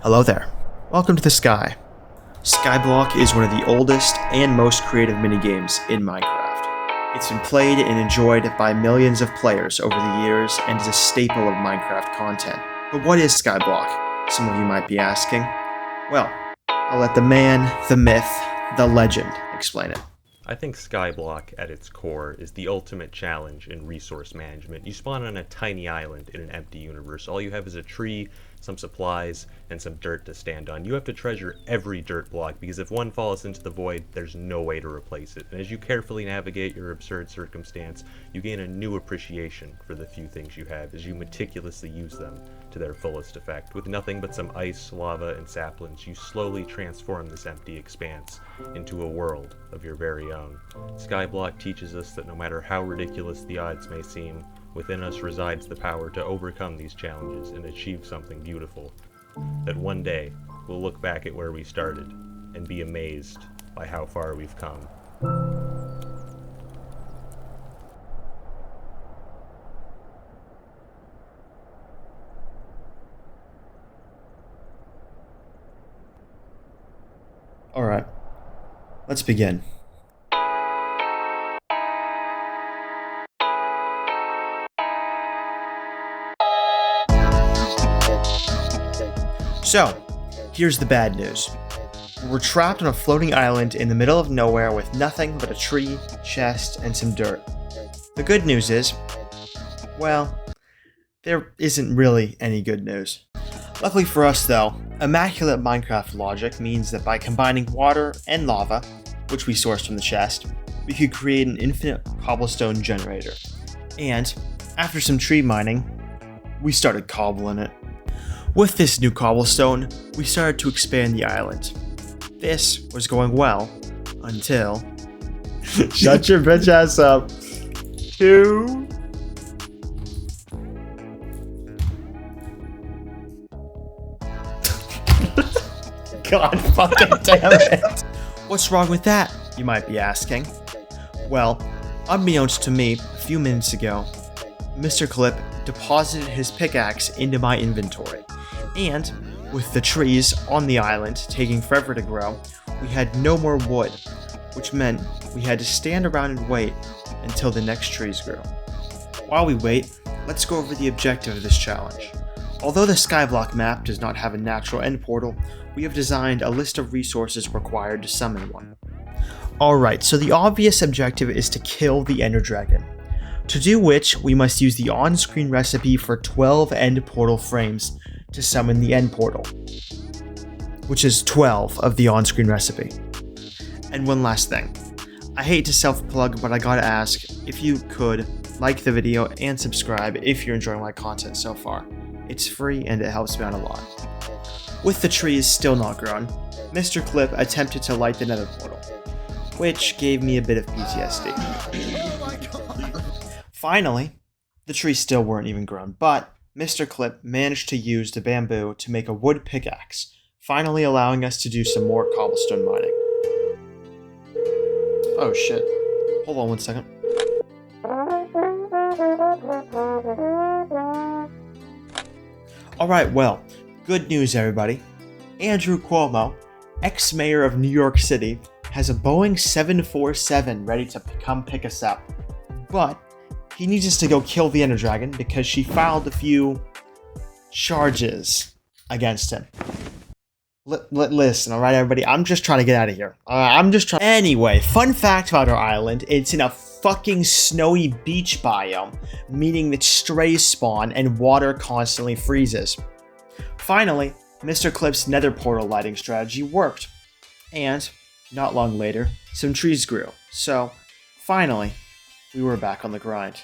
Hello there. Welcome to the Sky. Skyblock is one of the oldest and most creative minigames in Minecraft. It's been played and enjoyed by millions of players over the years and is a staple of Minecraft content. But what is Skyblock? Some of you might be asking. Well, I'll let the man, the myth, the legend explain it. I think Skyblock, at its core, is the ultimate challenge in resource management. You spawn on a tiny island in an empty universe. All you have is a tree, some supplies, and some dirt to stand on. You have to treasure every dirt block, because if one falls into the void, there's no way to replace it. And as you carefully navigate your absurd circumstance, you gain a new appreciation for the few things you have as you meticulously use them to their fullest effect. With nothing but some ice, lava, and saplings, you slowly transform this empty expanse into a world of your very own. Skyblock teaches us that no matter how ridiculous the odds may seem, within us resides the power to overcome these challenges and achieve something beautiful. That one day, we'll look back at where we started and be amazed by how far we've come. Alright, let's begin. So, here's the bad news. We're trapped on a floating island in the middle of nowhere with nothing but a tree, chest, and some dirt. The good news is, well, there isn't really any good news. Luckily for us though, immaculate Minecraft logic means that by combining water and lava, which we sourced from the chest, we could create an infinite cobblestone generator. And, after some tree mining, we started cobbling it. With this new cobblestone, we started to expand the island. This was going well, until... Shut your bitch ass up. 2... God fucking damn it. What's wrong with that, you might be asking? Well, unbeknownst to me, a few minutes ago, Mr. Clip deposited his pickaxe into my inventory. And, with the trees on the island taking forever to grow, we had no more wood, which meant we had to stand around and wait until the next trees grew. While we wait, let's go over the objective of this challenge. Although the Skyblock map does not have a natural end portal, we have designed a list of resources required to summon one. Alright, so the obvious objective is to kill the Ender Dragon. To do which, we must use the on-screen recipe for 12 end portal frames to summon the end portal, which is 12 of the on-screen recipe. And one last thing. I hate to self-plug, but I gotta ask if you could like the video and subscribe if you're enjoying my content so far. It's free and it helps me out a lot. With the trees still not grown, Mr. Clip attempted to light the nether portal, which gave me a bit of PTSD. Finally, the trees still weren't even grown, but Mr. Clip managed to use the bamboo to make a wood pickaxe, finally allowing us to do some more cobblestone mining. Oh shit. Hold on one second. Alright, well, good news everybody. Andrew Cuomo, ex-mayor of New York City, has a Boeing 747 ready to come pick us up. But he needs us to go kill the Ender Dragon because she filed a few charges against him. Listen, alright everybody, I'm just trying to get out of here. Anyway, fun fact about our island, it's in a fucking snowy beach biome, meaning that strays spawn and water constantly freezes. Finally, Mr. Clip's nether portal lighting strategy worked. And, not long later, some trees grew. So, finally, we were back on the grind.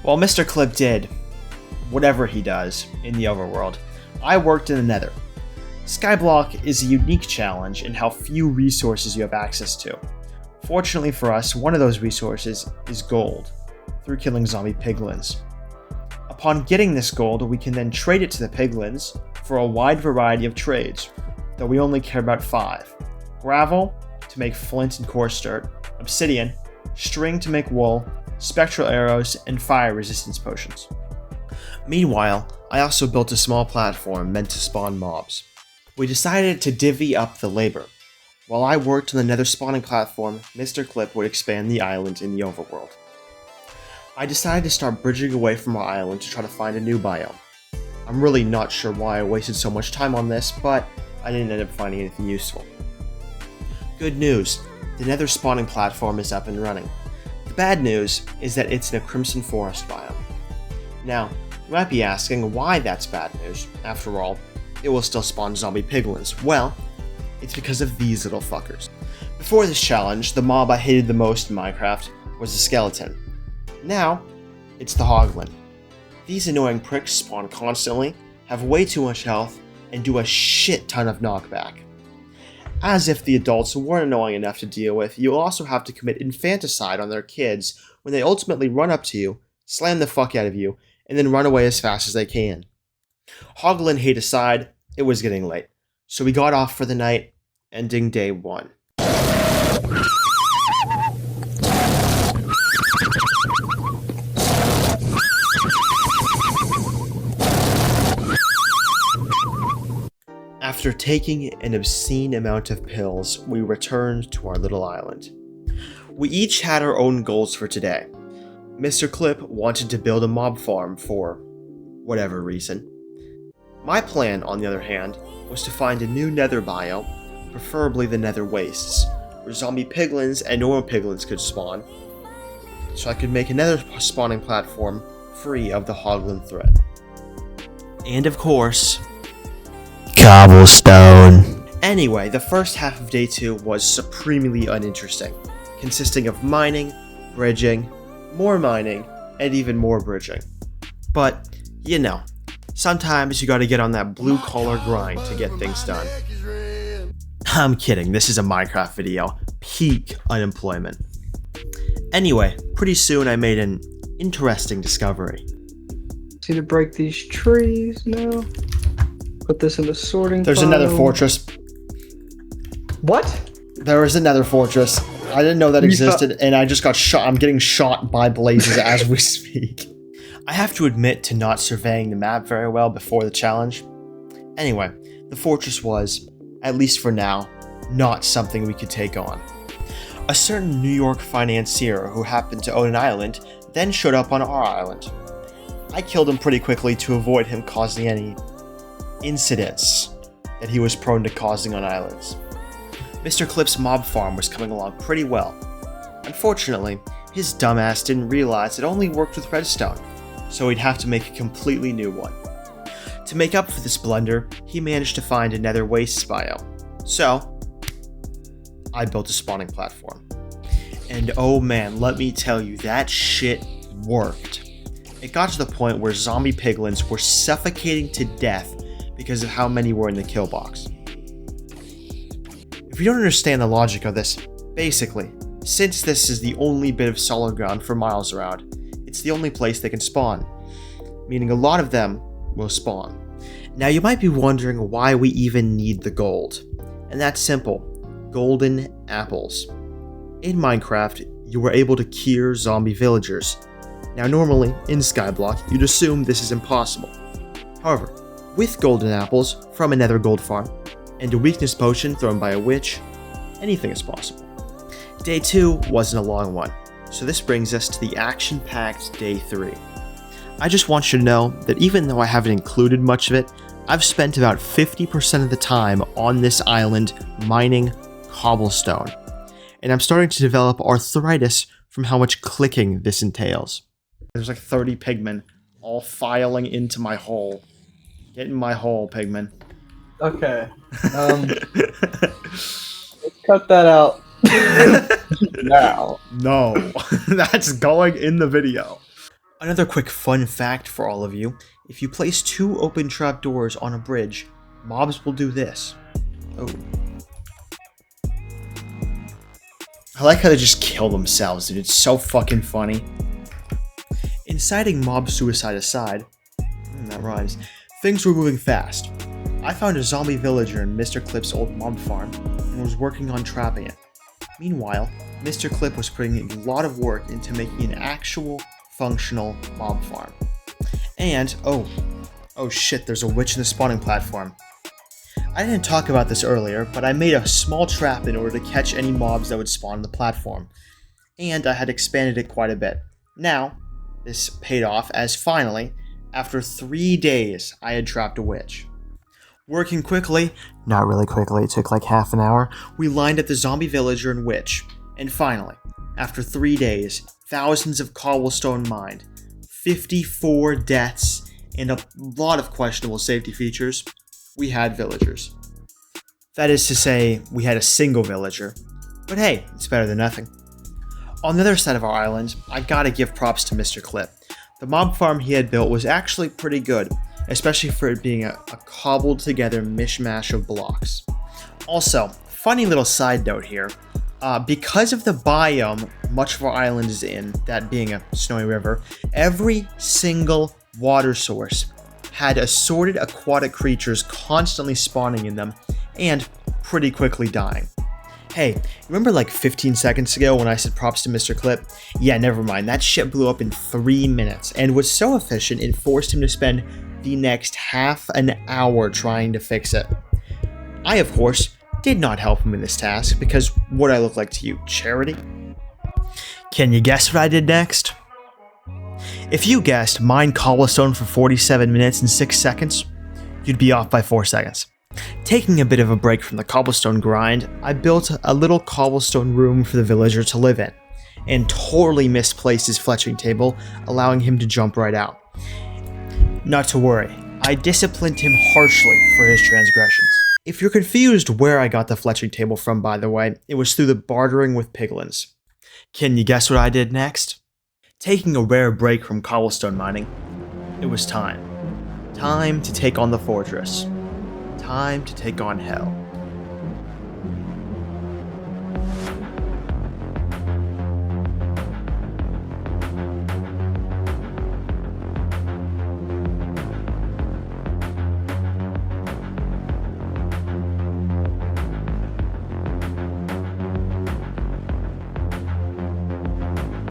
While Mr. Clip did whatever he does in the overworld, I worked in the nether. Skyblock is a unique challenge in how few resources you have access to. Fortunately for us, one of those resources is gold. through killing zombie piglins. Upon getting this gold, we can then trade it to the piglins for a wide variety of trades, though we only care about 5. Gravel to make flint and coarse dirt, obsidian, string to make wool, spectral arrows, and fire resistance potions. Meanwhile, I also built a small platform meant to spawn mobs. We decided to divvy up the labor. While I worked on the nether spawning platform, Mr. Clip would expand the island in the overworld. I decided to start bridging away from our island to try to find a new biome. I'm really not sure why I wasted so much time on this, but I didn't end up finding anything useful. Good news, the nether spawning platform is up and running. The bad news is that it's in a crimson forest biome. Now, you might be asking why that's bad news. After all, it will still spawn zombie piglins. Well, it's because of these little fuckers. Before this challenge, the mob I hated the most in Minecraft was the skeleton. Now, it's the hoglin. These annoying pricks spawn constantly, have way too much health, and do a shit ton of knockback. As if the adults weren't annoying enough to deal with, you'll also have to commit infanticide on their kids when they ultimately run up to you, slam the fuck out of you, and then run away as fast as they can. Hoglin hate aside, it was getting late, so we got off for the night, ending day 1. After taking an obscene amount of pills, we returned to our little island. We each had our own goals for today. Mr. Clip wanted to build a mob farm for whatever reason. My plan, on the other hand, was to find a new nether biome, preferably the nether wastes, where zombie piglins and normal piglins could spawn, so I could make another spawning platform free of the hoglin threat. And of course, cobblestone. Anyway, the first half of day 2 was supremely uninteresting, consisting of mining, bridging, more mining, and even more bridging. But, you know, sometimes you gotta get on that blue-collar grind to get things done. I'm kidding, this is a Minecraft video. Peak unemployment. Anyway, pretty soon I made an interesting discovery. See to break these trees now. Put this in the sorting There's pile. another fortress. What? There is another fortress. I didn't know that existed, and I just got shot. I'm getting shot by blazes as we speak. I have to admit to not surveying the map very well before the challenge. Anyway, the fortress was, at least for now, not something we could take on. A certain New York financier who happened to own an island then showed up on our island. I killed him pretty quickly to avoid him causing any incidents that he was prone to causing on islands. Mr. Clip's mob farm was coming along pretty well. Unfortunately, his dumbass didn't realize it only worked with redstone, so he'd have to make a completely new one. To make up for this blunder, he managed to find a nether waste biome. So, I built a spawning platform. And oh man, let me tell you, that shit worked. It got to the point where zombie piglins were suffocating to death because of how many were in the kill box. If you don't understand the logic of this, basically, since this is the only bit of solid ground for miles around, it's the only place they can spawn, meaning a lot of them will spawn. Now you might be wondering why we even need the gold, and that's simple: golden apples. In Minecraft, you were able to cure zombie villagers. Now normally, in Skyblock, you'd assume this is impossible. However, with golden apples from a nether gold farm, and a weakness potion thrown by a witch, anything is possible. Day 2 wasn't a long one, so this brings us to the action-packed day 3. I just want you to know that even though I haven't included much of it, I've spent about 50% of the time on this island mining cobblestone, and I'm starting to develop arthritis from how much clicking this entails. There's like 30 pigmen all filing into my hole. Get in my hole, pigmen. Okay. Let's cut that out. Now. No, that's going in the video. Another quick fun fact for all of you: if you place 2 open trapdoors on a bridge, mobs will do this. Oh. I like how they just kill themselves, dude. It's so fucking funny. Inciting mob suicide aside, that rhymes, things were moving fast. I found a zombie villager in Mr. Clip's old mob farm and was working on trapping it. Meanwhile, Mr. Clip was putting a lot of work into making an actual, functional mob farm. And, oh shit, there's a witch in the spawning platform. I didn't talk about this earlier, but I made a small trap in order to catch any mobs that would spawn on the platform. And I had expanded it quite a bit. Now, this paid off as finally, after 3 days, I had trapped a witch. Working quickly, not really quickly, it took like half an hour, we lined up the zombie villager and witch. And finally, after 3 days, thousands of cobblestone mined, 54 deaths, and a lot of questionable safety features, we had villagers. That is to say, we had a single villager. But hey, it's better than nothing. On the other side of our island, I gotta give props to Mr. Clip. The mob farm he had built was actually pretty good, especially for it being a cobbled together mishmash of blocks. Also, funny little side note here, because of the biome much of our island is in, that being a snowy river, every single water source had assorted aquatic creatures constantly spawning in them and pretty quickly dying. Hey, remember like 15 seconds ago when I said props to Mr. Clip? Yeah, never mind, that shit blew up in 3 minutes and was so efficient it forced him to spend the next half an hour trying to fix it. I, of course, did not help him in this task because what I look like to you, charity? Can you guess what I did next? If you guessed mine cobblestone for 47 minutes and 6 seconds, you'd be off by 4 seconds. Taking a bit of a break from the cobblestone grind, I built a little cobblestone room for the villager to live in, and totally misplaced his fletching table, allowing him to jump right out. Not to worry, I disciplined him harshly for his transgressions. If you're confused where I got the fletching table from, by the way, it was through the bartering with piglins. Can you guess what I did next? Taking a rare break from cobblestone mining, it was time. Time to take on the fortress. Time to take on hell.